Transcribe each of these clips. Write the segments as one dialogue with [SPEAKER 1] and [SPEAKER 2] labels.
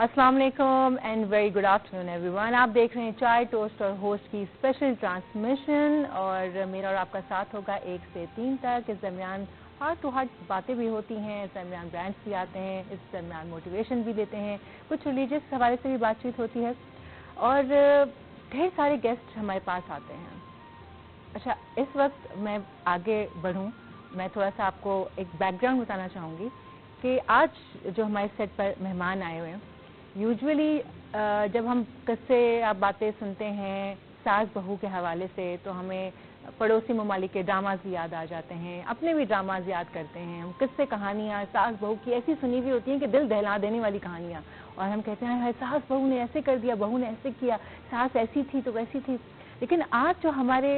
[SPEAKER 1] अस्सलाम वालेकुम and very good afternoon everyone. आप देख रहे हैं चाय टोस्ट और होस्ट की स्पेशल ट्रांसमिशन और मेरा और आपका साथ होगा 1 से 3 तक। इस दरमियान हार्ट टू हार्ट बातें भी होती हैं, इस दरमियान ब्रांड्स भी आते हैं, इस दरमियान मोटिवेशन भी देते हैं, कुछ रिलीजियस हवाले से भी बातचीत होती है और ढेर सारे गेस्ट हमारे पास आते हैं। अच्छा, इस वक्त मैं आगे बढ़ूँ, मैं थोड़ा सा आपको एक बैकग्राउंड बताना चाहूँगी कि आज जो हमारे सेट पर मेहमान आए हुए हैं, यूजुअली जब हम किस्से या बातें सुनते हैं सास बहू के हवाले से तो हमें पड़ोसी ममालिक के ड्रामाज भी याद आ जाते हैं, अपने भी ड्रामाज याद करते हैं। हम किस्से कहानियाँ सास बहू की ऐसी सुनी हुई होती हैं कि दिल दहला देने वाली कहानियाँ, और हम कहते हैं हाय सास बहू ने ऐसे कर दिया, बहू ने ऐसे किया, सास ऐसी थी तो वैसी थी। लेकिन आज जो हमारे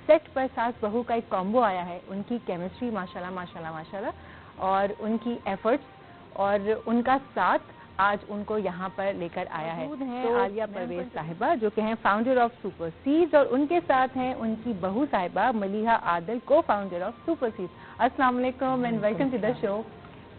[SPEAKER 1] सेट पर सास बहू का एक कॉम्बो आया है, उनकी केमिस्ट्री माशाल्लाह माशाल्लाह माशाल्लाह और उनकी एफर्ट्स और उनका साथ आज उनको यहाँ पर लेकर आया है। तो आलिया परवेज साहिबा जो कि हैं फाउंडर ऑफ सुपर सीड्स और उनके साथ हैं उनकी बहू साहिबा मलिहा आदिल, को फाउंडर ऑफ सुपर सीड्स। अस्सलाम वालेकुम and welcome to the show.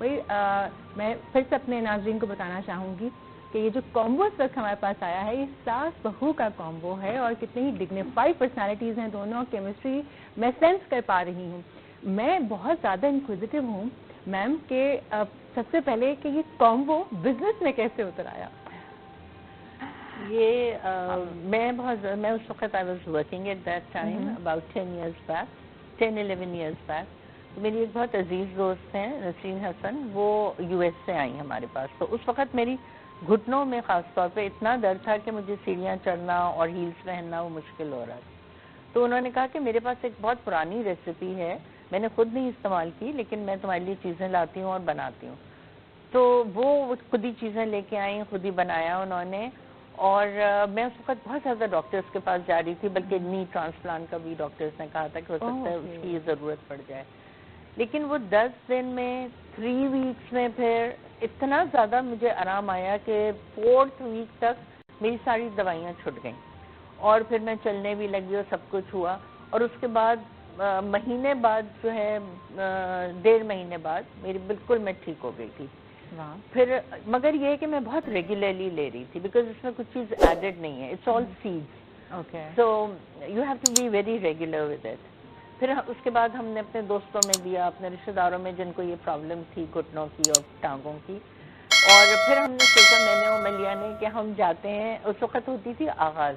[SPEAKER 1] भाई मैं फिर से अपने नाज़रीन को बताना चाहूँगी कि ये जो कॉम्बो इस वक्त हमारे पास आया है, ये सास बहू का कॉम्बो है और कितनी ही डिग्निफाइड पर्सनैलिटीज़ हैं दोनों। केमिस्ट्री मैं सेंस कर पा रही हूँ। मैं बहुत ज़्यादा इंक्विजिटिव हूँ मैम के सबसे पहले कि ये कॉम्बो बिजनेस में कैसे उतर आया?
[SPEAKER 2] ये मैं उस वक्त I was working at that time about 10 years back, 10-11 years back. तो मेरी एक बहुत अजीज दोस्त हैं नसरीन हसन, वो यूएस से आई हमारे पास। तो उस वक्त मेरी घुटनों में खास तौर पे इतना दर्द था कि मुझे सीढ़ियाँ चढ़ना और हील्स पहनना वो मुश्किल हो रहा था। तो उन्होंने कहा कि मेरे पास एक बहुत पुरानी रेसिपी है, मैंने खुद नहीं इस्तेमाल की लेकिन मैं तुम्हारे लिए चीज़ें लाती हूँ और बनाती हूँ। तो वो खुद ही चीज़ें लेके आई, खुद ही बनाया उन्होंने। और मैं उस वक्त बहुत ज़्यादा डॉक्टर्स के पास जा रही थी, बल्कि नी ट्रांसप्लांट का भी डॉक्टर्स ने कहा था कि हो सकता है उसकी ज़रूरत पड़ जाए। लेकिन वो 10 दिन में 3 वीक्स में फिर इतना ज़्यादा मुझे आराम आया कि 4th वीक तक मेरी सारी दवाइयाँ छूट गईं और फिर मैं चलने भी लगी और सब कुछ हुआ। और उसके बाद महीने बाद जो है 1.5 महीने बाद मेरी बिल्कुल मैं ठीक हो गई थी। फिर मगर ये कि मैं बहुत रेगुलरली ले रही थी बिकॉज इसमें कुछ चीज़ एडेड नहीं है, it's all seeds.
[SPEAKER 1] Okay,
[SPEAKER 2] so you have to be very regular with it. फिर उसके बाद हमने अपने दोस्तों में दिया, अपने रिश्तेदारों में जिनको ये प्रॉब्लम थी घुटनों की और टांगों की। और फिर हमने सोचा, मैंने और मलिया ने, कि हम जाते हैं। उस वक्त होती थी आगाज़,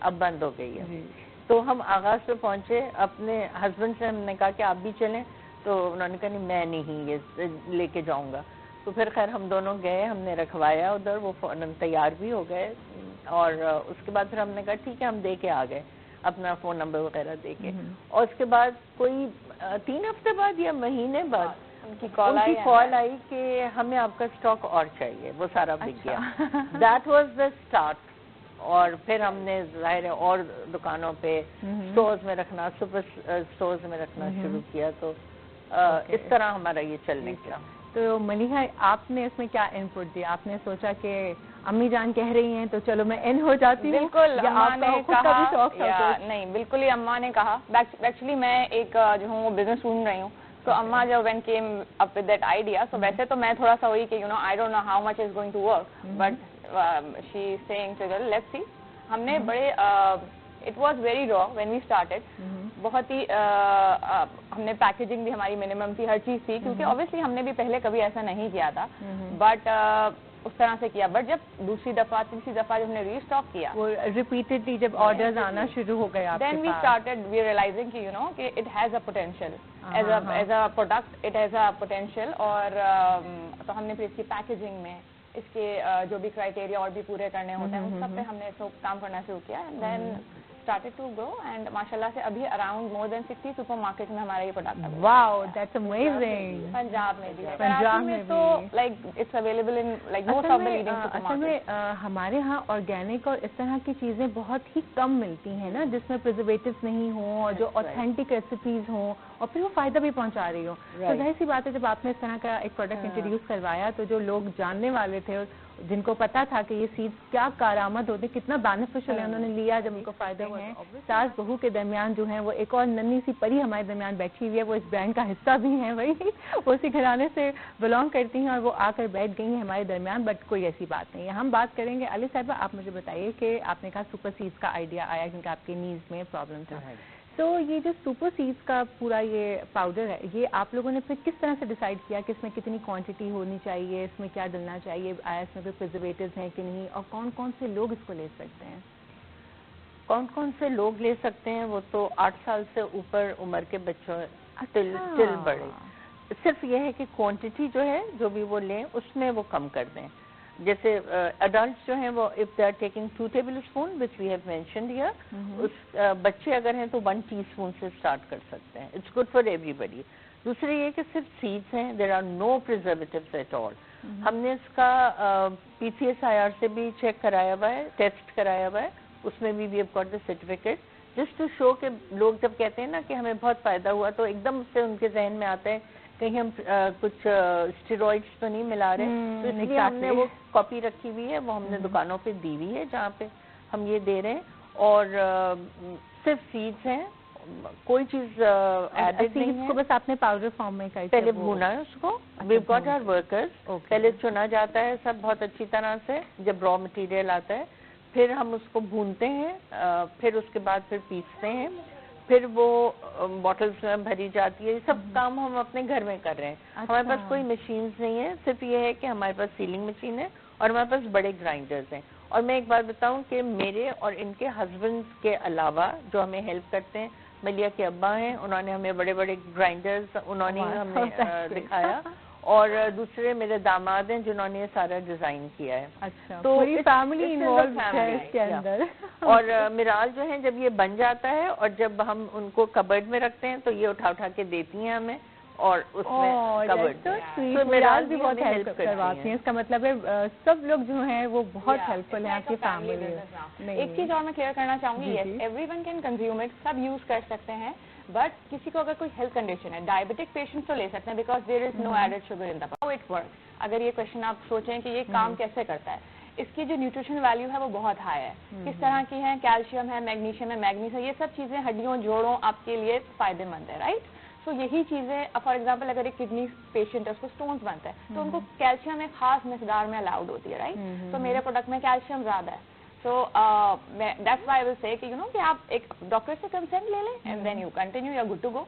[SPEAKER 2] अब बंद हो गई है। तो हम आगाज़ पे पहुंचे, अपने हस्बैंड से हमने कहा कि आप भी चलें। तो उन्होंने कहा नहीं मैं नहीं ये लेके जाऊंगा। तो फिर खैर हम दोनों गए, हमने रखवाया उधर, वो फौरन तैयार भी हो गए। और उसके बाद फिर हमने कहा ठीक है, हम दे के आ गए अपना फ़ोन नंबर वगैरह दे के। और उसके बाद कोई 3 हफ्ते बाद या महीने बाद उनकी कॉल आई कि हमें आपका स्टॉक और चाहिए, वो सारा बिक गया। That was the start. और फिर हमने जाहिर है और दुकानों पे स्टोर्स में रखना, सुपर स्टोर्स में रखना शुरू किया। तो इस तरह हमारा ये चलने लगा।
[SPEAKER 1] तो मलिहा, आपने इसमें क्या इनपुट दिया? आपने सोचा कि अम्मी जान कह रही हैं तो चलो मैं इन हो जाती हूँ?
[SPEAKER 3] बिल्कुल, अम्मा ने कहा
[SPEAKER 1] नहीं,
[SPEAKER 3] बिल्कुल ही अम्मा ने कहा। एक्चुअली मैं एक जो हूँ वो बिजनेस ढूंढ रही हूँ। तो अम्मा जब when came up with that idea, so वैसे तो मैं थोड़ा सा वही कि I don't know how much is going to work, but she is saying चलो लेट्स सी। हमने बड़े it was very raw when we started. बहुत ही हमने पैकेजिंग भी हमारी मिनिमम थी, हर चीज थी, क्योंकि ऑब्वियसली हमने भी पहले कभी ऐसा नहीं किया था। बट उस तरह से किया। बट जब दूसरी दफा तीसरी दफा जब हमने रीस्टॉक किया,
[SPEAKER 1] वो रिपीटेडली जब ऑर्डर्स आना शुरू हो गए आपके पास,
[SPEAKER 3] then we started we realising कि कि it has a potential as a product, it has a potential. और तो हमने फिर इसकी पैकेजिंग में इसके जो भी क्राइटेरिया और भी पूरे करने होते हैं उस सब पे हमने काम करना शुरू किया। And then started to grow and माशाल्लाह से अभी अराउंड मोर देन 60 सुपरमार्केट में हमारा ये प्रोडक्ट है।
[SPEAKER 1] Wow, that's amazing.
[SPEAKER 3] पंजाब में भी, पंजाब में तो like it's available in like most of the leading supermarket.
[SPEAKER 1] असल में हमारे यहाँ ऑर्गेनिक और इस तरह की चीजें बहुत ही कम मिलती हैं ना, जिसमें प्रिजर्वेटिव्स नहीं हो और जो ऑथेंटिक रेसिपीज हो और फिर वो फायदा भी पहुंचा रही हो। तो जाहिर सी बात है जब आपने इस तरह का एक प्रोडक्ट इंट्रोड्यूस करवाया तो जो लोग जानने वाले थे जिनको पता था कि ये सीड्स क्या कारामद होते, कितना बेनिफिशियल है, उन्होंने लिया जब उनको फायदा हुआ। सास बहू के दरमियान जो है वो एक और नन्ही सी परी हमारे दरमियान बैठी हुई है, वो इस ब्रांड का हिस्सा भी है भाई, वो उसी घराने से बिलोंग करती हैं और वो आकर बैठ गई हैं हमारे दरमियान। बट कोई ऐसी बात नहीं है। हम बात करेंगे अली साहिबा, आप मुझे बताइए कि आपने कहा सुपर सीड्स का आइडिया आया क्योंकि आपकी नीज में प्रॉब्लम था, तो ये जो सुपर सीड्स का पूरा ये पाउडर है, ये आप लोगों ने फिर किस तरह से डिसाइड किया कि इसमें कितनी क्वांटिटी होनी चाहिए, इसमें क्या डलना चाहिए, आया इसमें कोई प्रिजर्वेटिव्स हैं कि नहीं, और कौन कौन से लोग इसको ले सकते हैं?
[SPEAKER 2] कौन कौन से लोग ले सकते हैं? वो तो 8 साल से ऊपर उम्र के बच्चों टिल बड़े। सिर्फ ये है कि क्वांटिटी जो है जो भी वो लें उसमें वो कम कर दें। जैसे अडल्ट जो हैं वो if they are taking 2 tablespoon which we have mentioned here, उस बच्चे अगर हैं तो 1 टीस्पून से स्टार्ट कर सकते हैं। It's good for everybody. दूसरी ये कि सिर्फ सीड्स हैं, there are no preservatives at all. हमने इसका PCSIR से भी चेक कराया हुआ है, टेस्ट कराया हुआ है, उसमें भी we have got the certificate just to show कि लोग जब कहते हैं ना कि हमें बहुत फायदा हुआ तो एकदम से उनके जहन में आता है कहीं हम कुछ स्टेरॉइड्स तो नहीं मिला रहे, तो इसलिए हमने वो कॉपी रखी हुई है, वो हमने दुकानों पे दी हुई है जहाँ पे हम ये दे रहे हैं। और सिर्फ सीड्स हैं, कोई चीज एडेड नहीं है।
[SPEAKER 1] को बस आपने पाउडर फॉर्म में कर
[SPEAKER 2] पहले भूना है उसको, वी गॉट आवर वर्कर्स, पहले चुना जाता है सब बहुत अच्छी तरह से जब रॉ मटेरियल आता है, फिर हम उसको भूनते हैं, फिर उसके बाद फिर पीसते हैं, फिर वो बॉटल्स में भरी जाती है। ये सब काम हम अपने घर में कर रहे हैं। हमारे पास कोई मशीन्स नहीं है, सिर्फ ये है कि हमारे पास सीलिंग मशीन है और हमारे पास बड़े ग्राइंडर्स हैं। और मैं एक बात बताऊं कि मेरे और इनके हस्बैंड्स के अलावा जो हमें हेल्प करते हैं, मलिया के अब्बा हैं, उन्होंने हमें बड़े बड़े ग्राइंडर्स उन्होंने हमें दिखाया, और दूसरे मेरे दामाद हैं जिन्होंने ये सारा डिजाइन किया है।
[SPEAKER 1] अच्छा, तो पूरी फैमिली इन्वॉल्व है इसके अंदर।
[SPEAKER 2] और मिराल जो है जब ये बन जाता है और जब हम उनको कबर्ड में रखते हैं तो ये उठा उठा के देती हैं हमें, और उसमें कबर्ड
[SPEAKER 1] तो मिराल भी बहुत हेल्प करवाती हैं। इसका मतलब है सब लोग जो हैं वो बहुत हेल्पफुल हैं आपकी फैमिली।
[SPEAKER 3] एक चीज और मैं क्लियर करना चाहूंगी, yes everyone can consume it, सब यूज कर सकते हैं, बट किसी को अगर कोई हेल्थ कंडीशन है, डायबिटिक पेशेंट तो ले सकते हैं because there is no added sugar in the how it work. अगर ये क्वेश्चन आप सोचें कि ये काम कैसे करता है, इसकी जो न्यूट्रिशन वैल्यू है वो बहुत हाई है। किस तरह की है, कैल्शियम है, मैग्नीशियम है, मैग्नीज है, ये सब चीजें हड्डियों जोड़ों आपके लिए फायदेमंद है, राइट। तो यही चीजें फॉर एग्जांपल अगर एक किडनी पेशेंट है उसको स्टोन्स बनता है तो उनको कैल्शियम एक खास मिकदार में अलाउड होती है, राइट। तो मेरे प्रोडक्ट में कैल्शियम ज्यादा है, so that's why I will say कि you know कि आप एक डॉक्टर से कंसेंट ले लें and then you continue, you're good to go।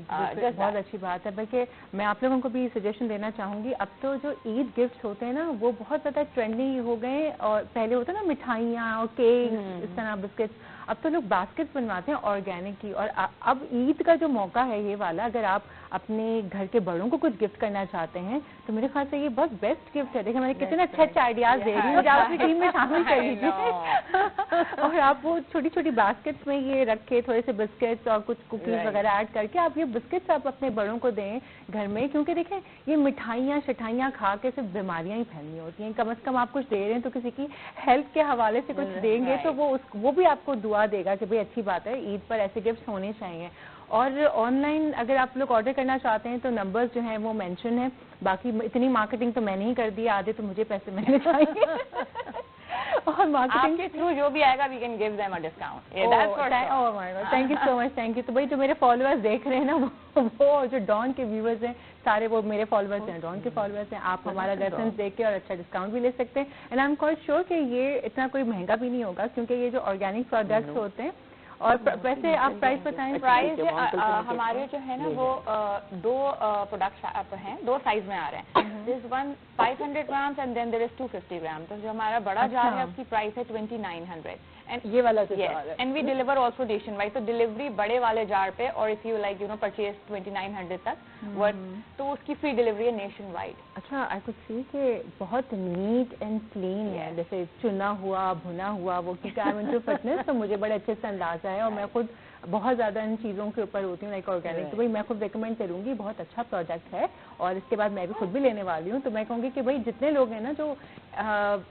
[SPEAKER 1] बहुत अच्छी बात है। बल्कि मैं आप लोगों को भी सजेशन देना चाहूंगी, अब तो जो ईद गिफ्ट होते हैं ना वो बहुत ज़्यादा ट्रेंडी हो गए, और पहले होता ना मिठाइयाँ और केक इस तरह बिस्किट्स, अब तो लोग बास्केट बनवाते हैं ऑर्गेनिक की। और अब ईद का जो मौका है ये वाला, अगर आप अपने घर के बड़ों को कुछ गिफ्ट करना चाहते हैं तो मेरे ख्याल से ये बहुत बेस्ट गिफ्ट है। देखिए मैंने कितने अच्छे अच्छे आइडियाज दे रही हूँ, आप अपनी टीम में शामिल कर लीजिए और आप वो छोटी छोटी बास्केट्स में ये रखे थोड़े से बिस्किट्स और कुछ कुकीज वगैरह ऐड करके आप ये बिस्किट्स आप अपने बड़ों को दें घर में, क्योंकि देखें ये मिठाइयाँ शिठाइयाँ खा के सिर्फ बीमारियाँ ही फैलनी होती हैं। कम से कम आप कुछ दे रहे हैं तो किसी की हेल्थ के हवाले से कुछ देंगे तो वो भी आपको दुआ देगा कि भाई अच्छी बात है, ईद पर ऐसे गिफ्ट होने चाहिए। और ऑनलाइन अगर आप लोग ऑर्डर करना चाहते हैं तो नंबर्स जो हैं वो मेंशन है। बाकी इतनी मार्केटिंग तो मैंने ही कर दी, आधे तो मुझे पैसे मिलने चाहिए और मार्केटिंग
[SPEAKER 3] के थ्रू जो भी आएगा we can give them a discount.
[SPEAKER 1] Oh my god, thank you so much, thank you. तो भाई जो मेरे फॉलोअर्स देख रहे हैं ना वो जो डॉन के व्यूअर्स हैं सारे वो मेरे फॉलोअर्स हैं, डॉन के फॉलोअर्स हैं। आप हमारा रेफरेंस देख के और अच्छा डिस्काउंट भी ले सकते हैं। And I am quite sure कि ये इतना कोई महंगा भी नहीं होगा क्योंकि ये जो ऑर्गेनिक प्रोडक्ट्स होते हैं। और वैसे आप प्राइस बताएं।
[SPEAKER 3] प्राइस हमारे जो है ना वो दो प्रोडक्ट्स हैं, दो साइज में आ रहे हैं। This one 500 grams and then there is 250 gram. तो जो हमारा बड़ा जार है उसकी प्राइस है 2900 एंड
[SPEAKER 1] ये वाला
[SPEAKER 3] and we deliver also nationwide. तो डिलीवरी बड़े वाले जार पे और इफ यू लाइक परचेज 2900 तक वर्थ तो उसकी फ्री डिलीवरी है नेशन वाइड।
[SPEAKER 1] अच्छा, आई कुड सी कि बहुत नीट एंड क्लीन है, जैसे चुना हुआ भुना हुआ वो, क्योंकि आई एम इनटू फिटनेस तो मुझे बड़े अच्छे से अंदाजा अच्छा है और मैं खुद बहुत ज़्यादा इन चीज़ों के ऊपर होती हूँ लाइक ऑर्गेनिक, तो भाई मैं खुद रिकमेंड करूँगी, बहुत अच्छा प्रोडक्ट है और इसके बाद मैं भी खुद भी लेने वाली हूँ। तो मैं कहूँगी कि भाई जितने लोग हैं ना जो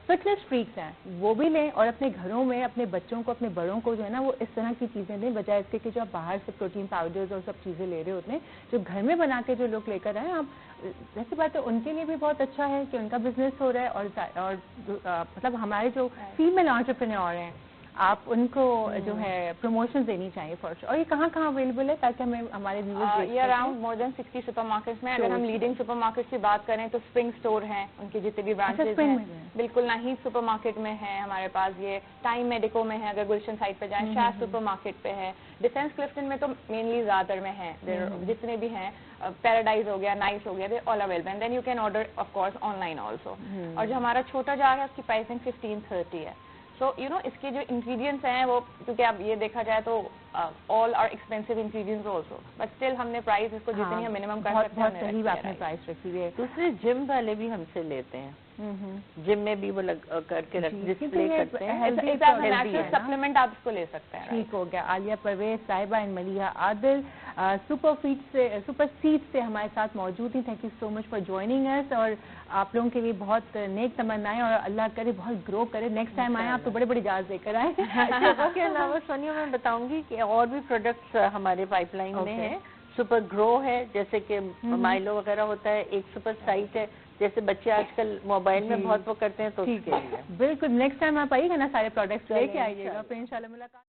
[SPEAKER 1] फिटनेस फ्रीक्स हैं वो भी लें और अपने घरों में अपने बच्चों को, अपने बड़ों को जो है ना वो इस तरह की चीज़ें दें, बजाय इसके कि जो आप बाहर से प्रोटीन पाउडर्स और सब चीज़ें ले रहे होते हैं। जो घर में बना के जो लोग लेकर आए, आप वैसी बात है उनके लिए भी बहुत अच्छा है कि उनका बिजनेस हो रहा है और मतलब हमारे जो फीमेल एंटरप्रेन्योर हैं आप उनको जो है प्रमोशन देनी चाहिए फर्स्ट। और ये कहाँ अवेलेबल है ताकि हमें हमारे व्यूअर्स
[SPEAKER 3] ये अराउंड मोर देन 60 सुपरमार्केट्स में। अगर हम लीडिंग सुपरमार्केट्स की बात करें तो स्प्रिंग स्टोर हैं, उनके जितने भी ब्रांचेस हैं, बिल्कुल नाहीद सुपरमार्केट में है हमारे पास, ये टाइम मेडिको में है, अगर गुलशन साइड पे जाएं, शाह सुपरमार्केट पे है, डिफेंस क्लिफ्टन में तो मेनली ज्यादातर में है, जितने भी हैं, पैराडाइज हो गया, नाइस हो गया, they all available and then you can order of course online also. और जो हमारा छोटा जार है उसकी प्राइसिंग 1530 है। सो यू नो इसके जो इंग्रेडिएंट्स हैं वो, क्योंकि अब ये देखा जाए तो all are expensive ingredients also, but still हमने प्राइस इसको जितनी हम मिनिमम कर सकते हैं
[SPEAKER 1] सही आपने प्राइस रखी है।
[SPEAKER 2] दूसरे जिम वाले भी हमसे लेते हैं, जिम में भी वो करके डिस्प्ले करते हैं।
[SPEAKER 3] नेचुरल सप्लीमेंट आप इसको ले सकते हैं।
[SPEAKER 1] ठीक हो गया। आलिया परवेज, साहिबा and Maliha Adil super seeds से हमारे साथ मौजूद ही। Thank you so much for joining us और आप लोगों के लिए बहुत नेक तमन्नाएं और अल्लाह करे बहुत ग्रो करे। नेक्स्ट टाइम आए आप तो बड़े बड़े जहाज लेकर आए।
[SPEAKER 2] इसके अलावा सोनिया मैं बताऊंगी कि और भी प्रोडक्ट्स हमारे पाइपलाइन में है। सुपर ग्रो है, जैसे कि माइलो वगैरह होता है, एक सुपर साइट है, जैसे बच्चे आजकल मोबाइल में बहुत वो करते हैं, तो
[SPEAKER 1] ठीक है बिल्कुल। नेक्स्ट टाइम आप आइएगा ना सारे प्रोडक्ट्स लेके आइएगा, फिर इंशाल्लाह मुलाकात।